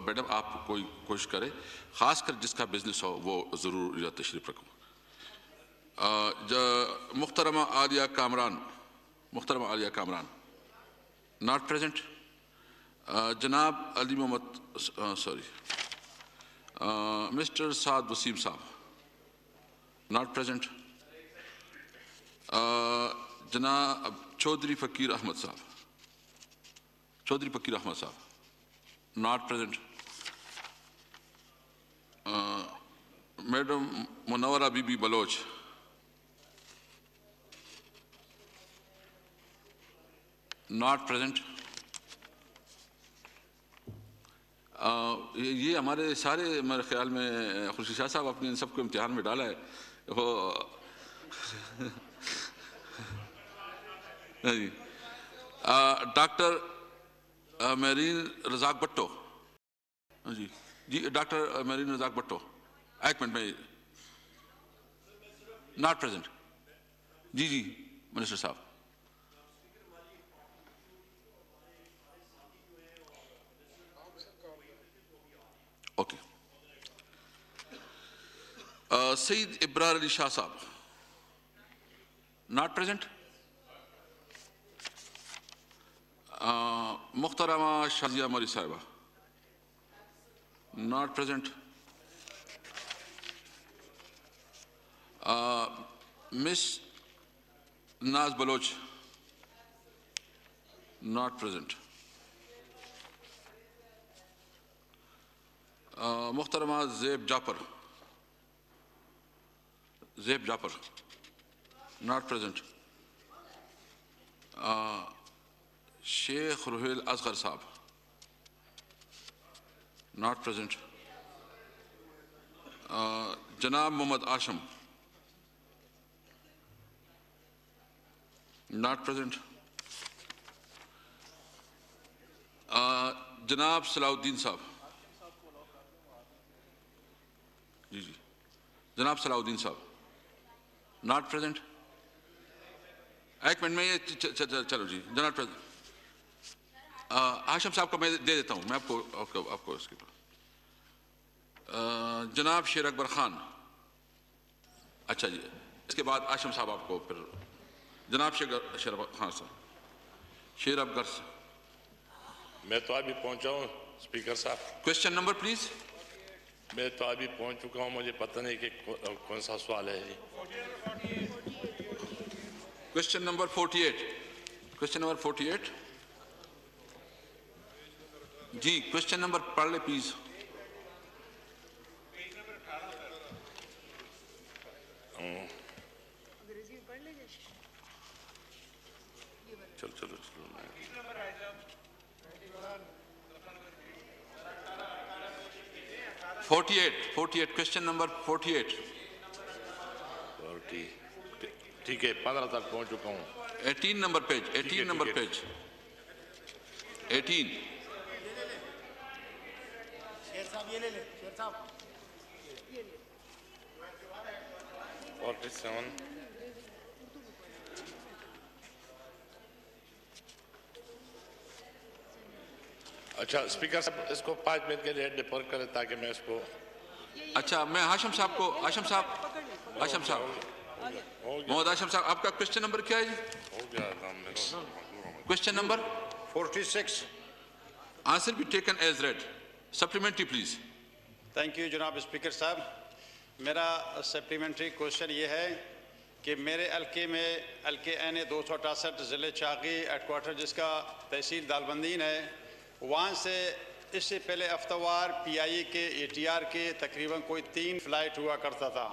Madam آپ کوئی کوشش کریں، خاص کر جس کا بزنس ہو وہ ضرور یا تشریف رکھوں. محترمہ عالیہ کامران ناٹ پریزنٹ. جناب علی محمد مسٹر سعد وسیم صاحب ناٹ پریزنٹ. جناب چودھری فقیر احمد صاحب not present. Madam Munawara Bibi Baloch not present. یہ ہمارے سارے میرے خیال میں خورشید شاہ صاحب اپنے ان سب کو امتحان میں ڈالا ہے. وہ ڈاکٹر میرین رزاق بھٹو. جی ڈاکٹر میرین رزاق بھٹو ایک منٹ میں ناٹ پریزنٹ. جی منسٹر صاحب. اوکے. سعید ابرار علی شاہ صاحب ناٹ پریزنٹ. محترمہ شازیہ مری صاحبہ not present. Miss Naz Baloch not present. محترمہ زیب جعفر ناٹ پریزنٹ. شیخ روحیل اصغر صاحب ناٹ پریزنٹ. جناب محمد آشم ناٹ پریزنٹ. جناب صلاح الدین صاحب جناب صلاح الدین صاحب ناٹ پریزنٹ. ایک منٹ میں یہ چلو جی جناب پریزنٹ. ہاشم صاحب کو میں دے دیتا ہوں، میں آپ کو اس کے پاس. جناب شیر اکبر خان. اچھا جی اس کے بعد ہاشم صاحب آپ کو پھر جناب شیر اکبر خان صاحب. شیر اکبر صاحب میں تو ابھی پہنچا ہوں اسپیکر صاحب. Question number please. میں تو ابھی پہنچ چکا ہوں، مجھے پتہ نہیں کہ کون سا سوال ہے. Question number 48. جی کوشچن نمبر پڑھ لے پلیز. چلو 48 کوشچن نمبر 48. ٹھیک ہے 15 تک پہنچ چکا ہوں. 18 نمبر پیج 18. اچھا اسپیکر صاحب اس کو 5 منٹ کے لیے ڈیفر کریں تاکہ میں اس کو. اچھا میں ہاشم صاحب محمد ہاشم صاحب آپ کا کوشچن نمبر کیا ہے جی؟ Question number 46. آنسر بھی taken as read. Supplementary please. Thank you جناب اسپیکر صاحب. میرا سپلیمنٹری کوشچن یہ ہے کہ میرے حلقے میں حلقے این 268 ضلع چاغی ہیڈ کوارٹر جس کا تحصیل دالبندین ہے، وہاں سے اس سے پہلے ہفتہ وار پی آئی کے اے ٹی آر کے تقریباً کوئی 3 فلائٹ ہوا کرتا تھا،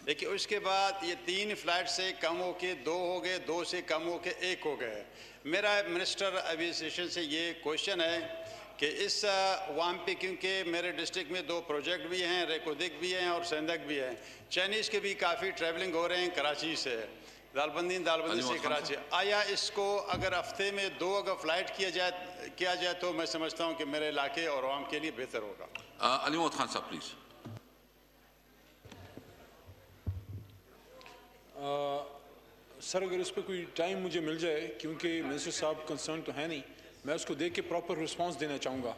لیکن اس کے بعد یہ 3 فلائٹ سے کم ہو کے 2 ہو گئے، 2 سے کم ہو کے 1 ہو گئے. میرا منسٹر ایویئیشن سے یہ کوشچن ہے کہ اس وہاں پہ کیونکہ میرے ڈسٹرکٹ میں 2 پروجیکٹ بھی ہیں، ریکودک بھی ہیں اور سندک بھی ہیں، چائنیز کے بھی کافی ٹریولنگ ہو رہے ہیں کراچی سے، دالبندی سے کراچی. آیا اس کو اگر ہفتے میں 2 اگر فلائٹ کیا جائے تو میں سمجھتا ہوں کہ میرے علاقے اور عوام کے لیے بہتر ہوگا. علی محمد خان صاحب پلیز. سر اگر اس پہ کوئی ٹائم مجھے مل جائے، کیونکہ منسٹر صاحب کنسرن تو ہے نہیں، میں اس کو دیکھ کے پراپر رسپانس دینا چاہوں گا.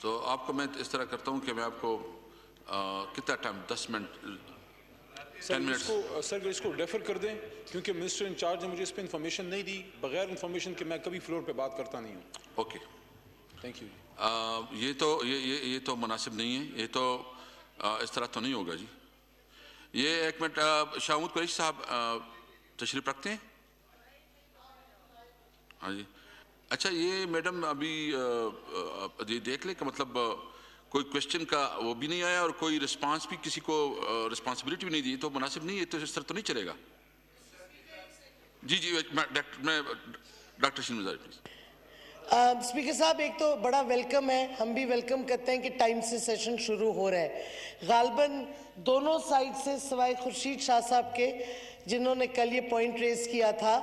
تو آپ کو میں اس طرح کرتا ہوں کہ میں آپ کو کتنا ٹائم 10 منٹ 10 منٹس سر اگر اس کو ڈیفر کر دیں کیونکہ منسٹر انچارج نے مجھے اس پہ انفارمیشن نہیں دی، بغیر انفارمیشن کے میں کبھی فلور پہ بات کرتا نہیں ہوں. اوکے. Thank you. یہ تو مناسب نہیں ہے، یہ تو اس طرح تو نہیں ہوگا جی. یہ ایک منٹ شاہ محمود قریشی صاحب تشریف رکھتے ہیں؟ ہاں جی. اچھا یہ میڈم ابھی یہ دیکھ لیں کہ مطلب کوئی کوشچن کا وہ بھی نہیں آیا اور کوئی رسپانس بھی، کسی کو رسپانسبلٹی بھی نہیں دی، تو مناسب نہیں ہے، تو اس طرح تو نہیں چلے گا. جی میں ڈاکٹر شین مزاری پلیز. اسپیکر صاحب ایک تو بڑا ویلکم ہے، ہم بھی ویلکم کرتے ہیں کہ ٹائم سے سیشن شروع ہو رہا ہے. غالباً دونوں سائڈ سے سوائے خورشید شاہ صاحب کے جنہوں نے کل یہ پوائنٹ ریز کیا تھا،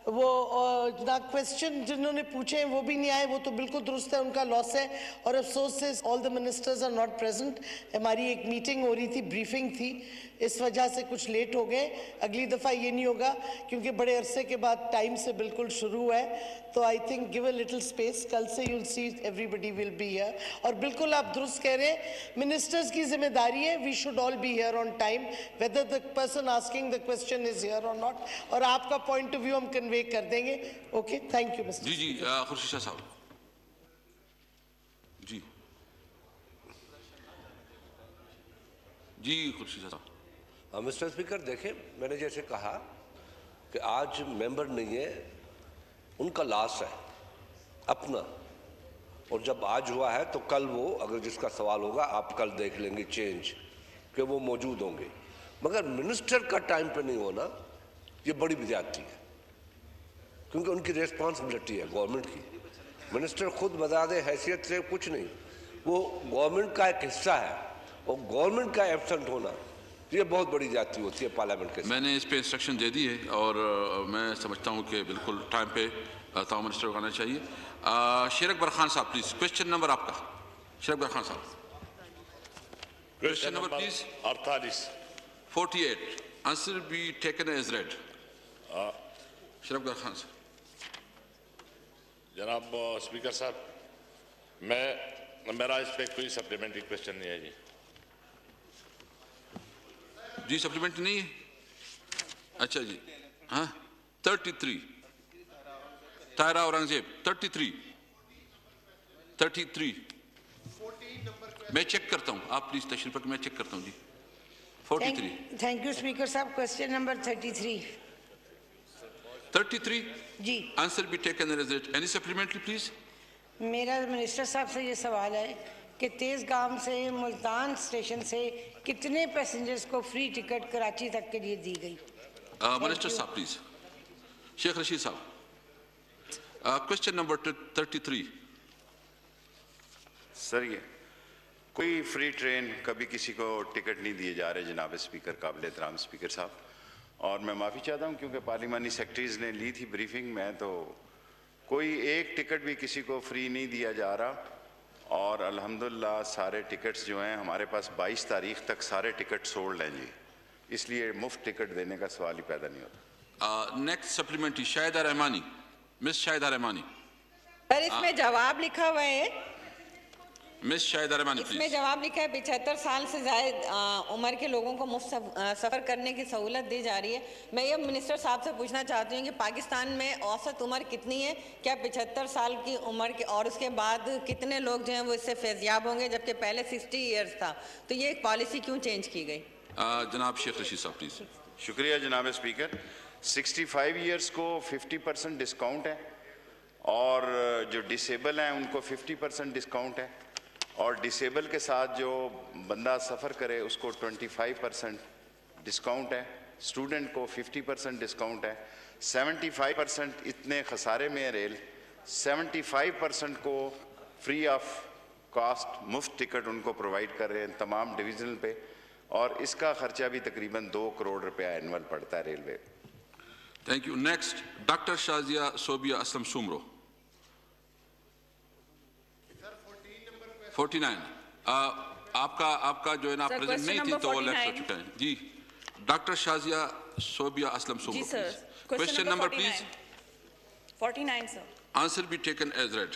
وہ کویسچن جنہوں نے پوچھے ہیں وہ بھی نہیں آئے، وہ تو بالکل درست ہے، ان کا لاس ہے. اور افسوس سے all the ministers are not present. ہماری ایک میٹنگ ہو رہی تھی، بریفنگ تھی، اس وجہ سے کچھ لیٹ ہو گئے. اگلی دفعہ یہ نہیں ہوگا کیونکہ بڑے عرصے کے بعد ٹائم سے بالکل شروع ہے. تو I think give a little space. کل سے you will see everybody will be here. اور بالکل آپ درست کہہ رہے ہیں، منسٹرز کی ذمہ داری ہے، we should all be here on time whether the person asking the question is here or not. اور آپ کا پوائنٹ آف ویو ہم کنوے کر دیں گے. Okay thank you mister. جی خورشید شاہ صاحب. جی خورشید شاہ صاحب. مسٹر اسپیکر دیکھیں، میں نے جیسے کہا کہ آج ممبر نہیں ہے، ان کا لاس ہے اپنا، اور جب آج ہوا ہے تو کل وہ اگر جس کا سوال ہوگا آپ کل دیکھ لیں گے چینج کہ وہ موجود ہوں گے. مگر منسٹر کا ٹائم پہ نہیں ہونا یہ بڑی زیادتی ہے، کیونکہ ان کی ریسپانسبلٹی ہے گورنمنٹ کی. منسٹر خود بذات حیثیت سے کچھ نہیں، وہ گورنمنٹ کا ایک حصہ ہے، اور گورنمنٹ کا ایبسنٹ ہونا یہ بہت بڑی زیادتی ہوتی ہے پارلیمنٹ کے ساتھ. میں نے اس پہ انسٹرکشن دے دی ہے اور میں سمجھتا ہوں کہ بالکل ٹائم پہ تمام منسٹر کو آنا چاہیے. شیر اکبر خان صاحب پلیز، کوشچن نمبر آپ کا. شیر اکبر خان صاحب question number please. 48. 48. Answer be taken as read. Sher Akbar Khan صاحب. جناب اسپیکر صاحب، میرا اس پہ کوئی سپلیمنٹری کوشچن نہیں ہے جی. جی سپلیمنٹ نہیں ہے. اچھا جی ہاں 33 طاہرہ اورنگزیب 33 میں چیک کرتا ہوں، آپ پلیز تشریف رکھیں، میں چیک کرتا ہوں. جی 43. تھینک یو اسپیکر صاحب. کوشچن نمبر 33 جی. Answer be taken as read. Any supplementary please. میرا منسٹر صاحب سے یہ سوال ہے کہ تیز گام سے ملتان اسٹیشن سے کتنے پیسنجرز کو فری ٹکٹ کراچی تک کے لیے دی گئی؟ منسٹر صاحب پلیز. شیخ رشید صاحب کوشچن نمبر 33. سر یہ کوئی فری ٹرین کبھی کسی کو ٹکٹ نہیں دیے جا رہے جناب اسپیکر. قابل احترام اسپیکر صاحب، اور میں معافی چاہتا ہوں کیونکہ پارلیمانی سیکرٹریز نے لی تھی بریفنگ میں، تو کوئی ایک ٹکٹ بھی کسی کو فری نہیں دیا جا رہا. اور الحمدللہ سارے ٹکٹس جو ہیں ہمارے پاس 22 تاریخ تک سارے ٹکٹ سولڈ ہیں جی، اس لیے مفت ٹکٹ دینے کا سوال ہی پیدا نہیں ہوتا. نیکسٹ سپلیمنٹری شاہدہ رحمانی. مس شاہدہ رحمانی. سر اس میں جواب لکھا ہوا ہے، مس شاہدہ رحمانی اس میں پلیز. جواب لکھا ہے 75 سال سے زائد عمر کے لوگوں کو مفت سفر کرنے کی سہولت دی جا رہی ہے. میں یہ منسٹر صاحب سے پوچھنا چاہتی ہوں کہ پاکستان میں اوسط عمر کتنی ہے؟ کیا 75 سال کی عمر کے اور اس کے بعد کتنے لوگ جو ہیں وہ اس سے فیضیاب ہوں گے، جبکہ پہلے 60 ایئرز تھا؟ تو یہ ایک پالیسی کیوں چینج کی گئی؟ جناب شیخ رشید صاحب پلیز. شکریہ جناب اسپیکر. 65 ایئرس کو 50% ڈسکاؤنٹ ہے، اور جو ڈسیبل ہیں ان کو 50% ڈسکاؤنٹ ہے، اور ڈسیبل کے ساتھ جو بندہ سفر کرے اس کو 25% ڈسکاؤنٹ ہے. اسٹوڈنٹ کو 50% ڈسکاؤنٹ ہے. 75% اتنے خسارے میں ہے ریل، 75% کو فری آف کاسٹ مفت ٹکٹ ان کو پرووائڈ کر رہے ہیں تمام ڈویژنل پہ، اور اس کا خرچہ بھی تقریباً 2 کروڑ روپیہ اینول پڑتا ہے railway. Thank you. Next doctor Shazia Sobia Aslam Soomro. 49. آپ کا جو ہے نا پریزنٹ نہیں تھی تو وہ لیفٹ ہو چکا ہے. جی ڈاکٹر شازیہ صوبیہ اسلم سومرو. جی sir. Question number please. 49 sir. Answer be taken as read.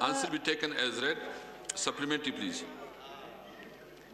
Answer be taken as read. Supplementary, please.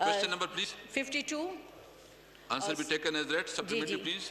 Question number please. 52. Answer be taken as read. Supplementary please.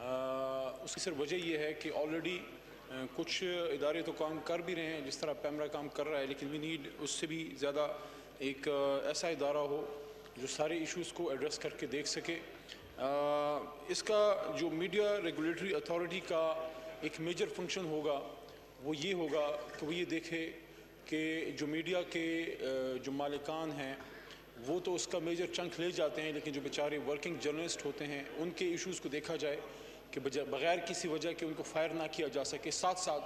اس کی صرف وجہ یہ ہے کہ آلریڈی کچھ ادارے تو کام کر بھی رہے ہیں جس طرح پیمرا کام کر رہا ہے، لیکن وی نیڈ اس سے بھی زیادہ ایک ایسا ادارہ ہو جو سارے ایشوز کو ایڈریس کر کے دیکھ سکے. اس کا جو میڈیا ریگولیٹری اتھارٹی کا ایک میجر فنکشن ہوگا وہ یہ ہوگا کہ وہ یہ دیکھے کہ جو میڈیا کے جو مالکان ہیں وہ تو اس کا میجر چنک لے جاتے ہیں، لیکن جو بیچارے ورکنگ جرنلسٹ ہوتے ہیں ان کے ایشوز کو دیکھا جائے کہ بغیر کسی وجہ کے ان کو فائر نہ کیا جا سکے. ساتھ ساتھ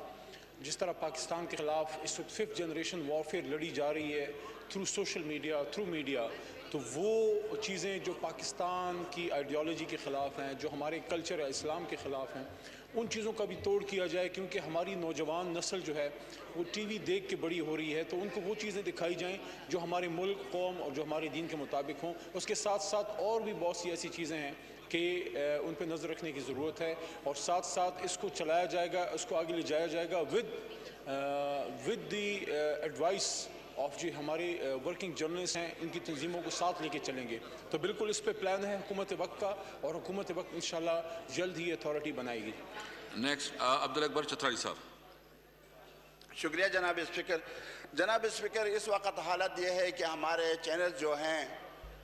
جس طرح پاکستان کے خلاف اس وقت 5th جنریشن وارفیئر لڑی جا رہی ہے through social media, through media, تو وہ چیزیں جو پاکستان کی آئیڈیالوجی کے خلاف ہیں، جو ہمارے کلچر ہے اسلام کے خلاف ہیں، ان چیزوں کا بھی توڑ کیا جائے، کیونکہ ہماری نوجوان نسل جو ہے وہ ٹی وی دیکھ کے بڑی ہو رہی ہے، تو ان کو وہ چیزیں دکھائی جائیں جو ہمارے ملک، قوم اور جو ہمارے دین کے مطابق ہوں. اس کے ساتھ ساتھ اور بھی بہت سی ایسی چیزیں ہیں کہ ان پہ نظر رکھنے کی ضرورت ہے، اور ساتھ ساتھ اس کو چلایا جائے گا، اس کو آگے لے جایا جائے گا ود دی ایڈوائس آف جو ہمارے ورکنگ جرنلسٹ ہیں، ان کی تنظیموں کو ساتھ لے کے چلیں گے. تو بالکل اس پہ پلان ہے حکومت وقت کا، اور حکومت وقت انشاءاللہ جلد ہی اتھارٹی بنائے گی. نیکسٹ عبدالاکبر چترالی صاحب. شکریہ جناب اسپیکر. جناب اسپیکر، اس وقت حالت یہ ہے کہ ہمارے چینل جو ہیں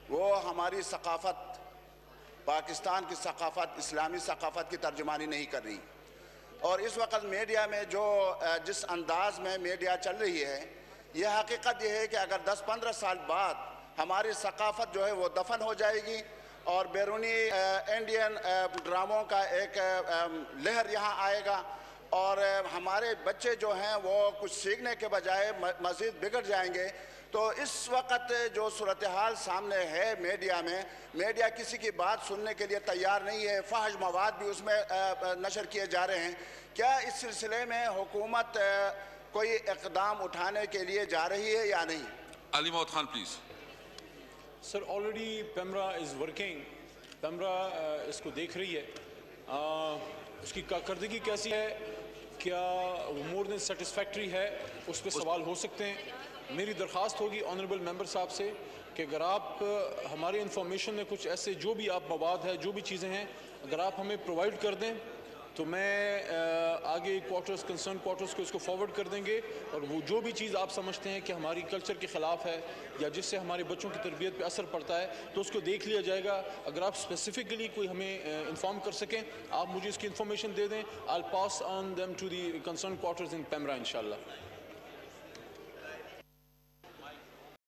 وہ ہماری ثقافت، پاکستان کی ثقافت، اسلامی ثقافت کی ترجمانی نہیں کر رہی، اور اس وقت میڈیا میں جس انداز میں میڈیا چل رہی ہے، یہ حقیقت یہ ہے کہ اگر 10-15 سال بعد ہماری ثقافت جو ہے وہ دفن ہو جائے گی، اور بیرونی انڈین ڈراموں کا ایک لہر یہاں آئے گا، اور ہمارے بچے جو ہیں وہ کچھ سیکھنے کے بجائے مزید بگڑ جائیں گے. تو اس وقت جو صورتحال سامنے ہے میڈیا میں، میڈیا کسی کی بات سننے کے لیے تیار نہیں ہے، فحش مواد بھی اس میں نشر کیے جا رہے ہیں. کیا اس سلسلے میں حکومت کوئی اقدام اٹھانے کے لیے جا رہی ہے یا نہیں؟ Ali Muhammad Khan please. Sir already PEMRA is working, PEMRA اس کو دیکھ رہی ہے. اس کی کارکردگی کیسی ہے، کیا وہ مور دین سیٹسفیکٹری ہے، اس پہ سوال ہو سکتے ہیں. میری درخواست ہوگی آنریبل ممبر صاحب سے کہ اگر آپ ہمارے انفارمیشن میں کچھ ایسے جو بھی آپ مواد ہے، جو بھی چیزیں ہیں، اگر آپ ہمیں پرووائڈ کر دیں تو میں آگے کوارٹرز، کنسرن کوارٹرز کو اس کو فارورڈ کر دیں گے، اور وہ جو بھی چیز آپ سمجھتے ہیں کہ ہماری کلچر کے خلاف ہے یا جس سے ہمارے بچوں کی تربیت پہ اثر پڑتا ہے تو اس کو دیکھ لیا جائے گا. اگر آپ اسپیسیفکلی کوئی ہمیں انفارم کر سکیں، آپ مجھے اس کی انفارمیشن دے دیں. I'll pass on them to the concerned quarters in Pemra, inshallah.